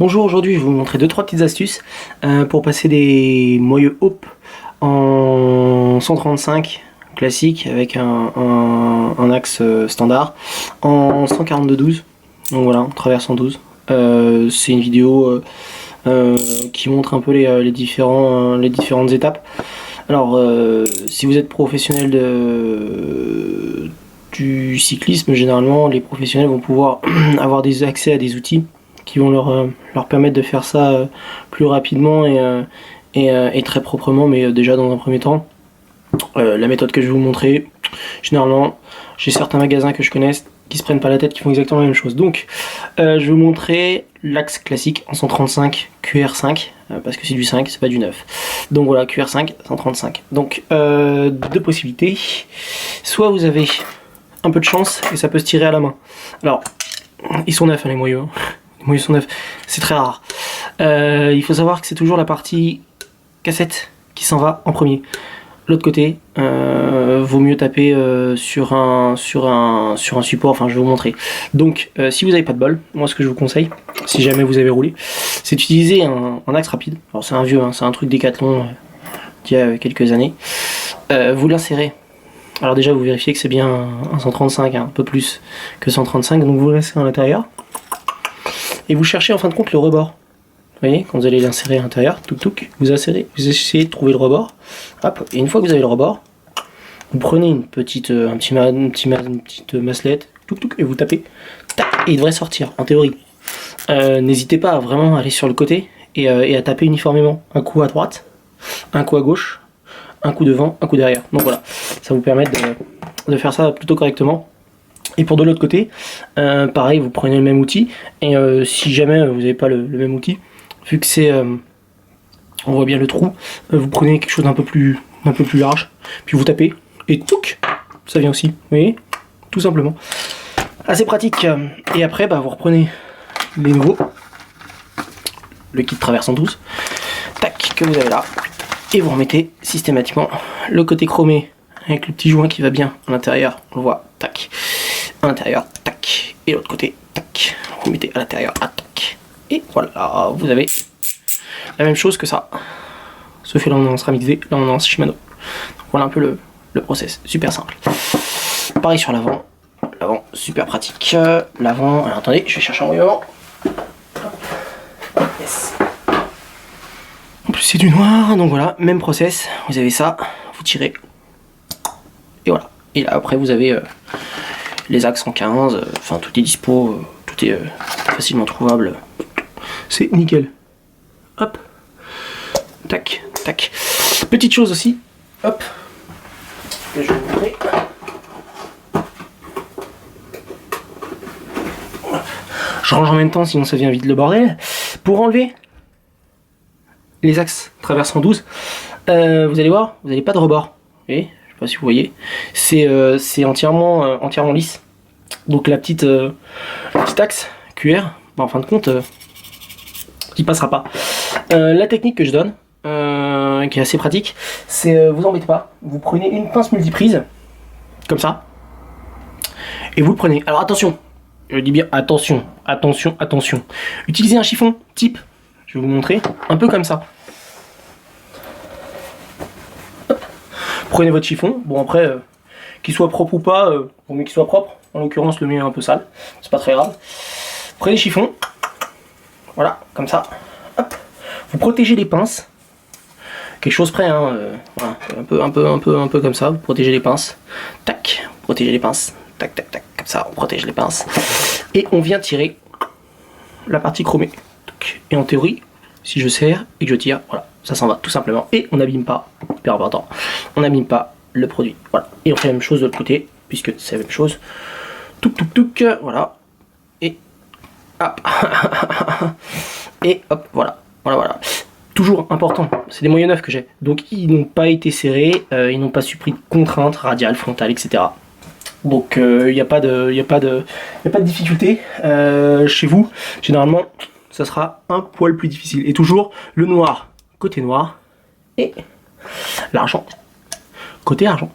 Bonjour, aujourd'hui je vais vous montrer 2-3 petites astuces pour passer des moyeux Hope en 135 classique avec un axe standard en 142-12. Donc voilà, on traverse en 12. C'est une vidéo qui montre un peu les différentes étapes. Alors, si vous êtes professionnel du cyclisme, généralement les professionnels vont pouvoir avoir des accès à des outils qui vont leur permettre de faire ça plus rapidement et très proprement, mais déjà dans un premier temps. La méthode que je vais vous montrer, généralement, j'ai certains magasins que je connais qui se prennent pas la tête, qui font exactement la même chose. Donc, je vais vous montrer l'axe classique en 135 QR5, parce que c'est du 5, c'est pas du 9. Donc voilà, QR5, 135. Donc, deux possibilités. Soit vous avez un peu de chance et ça peut se tirer à la main. Alors, ils sont neufs, hein, les moyeux. Les moyeux sont neufs, c'est très rare. Il faut savoir que c'est toujours la partie cassette qui s'en va en premier. L'autre côté, vaut mieux taper sur un support, enfin je vais vous montrer. Donc si vous n'avez pas de bol, moi ce que je vous conseille, si jamais vous avez roulé, c'est d'utiliser un axe rapide. Alors c'est un vieux, hein, c'est un truc Décathlon d'il y a quelques années. Vous l'insérez. Alors déjà vous vérifiez que c'est bien un 135, hein, un peu plus que 135, donc vous l'insérez à l'intérieur. Et vous cherchez en fin de compte le rebord. Vous voyez, quand vous allez l'insérer à l'intérieur, vous insérez, vous essayez de trouver le rebord. Hop, et une fois que vous avez le rebord, vous prenez une petite masselette, et vous tapez, tac, et il devrait sortir, en théorie. N'hésitez pas à vraiment aller sur le côté et à taper uniformément. Un coup à droite, un coup à gauche, un coup devant, un coup derrière. Donc voilà, ça vous permet de faire ça plutôt correctement. Et pour de l'autre côté, pareil, vous prenez le même outil, et si jamais vous n'avez pas le même outil, vu que c'est, on voit bien le trou, vous prenez quelque chose d'un peu plus large, puis vous tapez, et touc, ça vient aussi, vous voyez, tout simplement. Assez pratique. Et après, vous reprenez les nouveaux, le kit traverse en 12, tac, que vous avez là, et vous remettez systématiquement le côté chromé, avec le petit joint qui va bien à l'intérieur, on le voit, tac, à l'intérieur, tac, et l'autre côté, tac, vous mettez à l'intérieur, tac, et voilà, vous avez la même chose que ça, sauf que là on est en Sramixé, là on est en Shimano. Voilà un peu le process, super simple. Pareil sur l'avant, super pratique, l'avant, alors attendez, je vais chercher un moyen. Yes. En plus c'est du noir, donc voilà, même process, vous avez ça, vous tirez, et voilà, et là après vous avez les axes en 15, enfin tout est dispo, tout est facilement trouvable, c'est nickel. Hop, tac, tac. Petite chose aussi, hop, que je vais vous montrer. Je range en même temps, sinon ça devient vite le bordel. Pour enlever les axes traversant 12, vous allez voir, vous n'avez pas de rebord. Vous voyez, je sais pas si vous voyez, c'est entièrement lisse. Donc la petite axe QR, en fin de compte, qui passera pas. La technique que je donne, qui est assez pratique, c'est vous embêtez pas, vous prenez une pince multiprise, comme ça, et vous le prenez. Alors attention, je dis bien attention, attention, attention. Utilisez un chiffon type, je vais vous montrer, un peu comme ça. Hop. Prenez votre chiffon, bon après, qu'il soit propre ou pas, vaut mieux qu'il soit propre, en l'occurrence le mien est un peu sale, c'est pas très grave. Prenez le chiffon, voilà, comme ça, hop. Vous protégez les pinces, quelque chose près, hein, voilà, un peu comme ça, vous protégez les pinces, tac, protégez les pinces, tac, tac, tac, comme ça, on protège les pinces, et on vient tirer la partie chromée, et en théorie, si je serre et que je tire, voilà, ça s'en va tout simplement, et on n'abîme pas, hyper important, on n'abîme pas le produit, voilà, et on fait la même chose de l'autre côté, puisque c'est la même chose, touc, voilà, et hop, et hop, voilà. Toujours important, c'est des moyens neufs que j'ai, donc ils n'ont pas été serrés, ils n'ont pas subi de contraintes radiales, frontales, etc. Donc il n'y a pas de difficulté chez vous. Généralement, ça sera un poil plus difficile. Et toujours le noir côté noir et l'argent côté argent.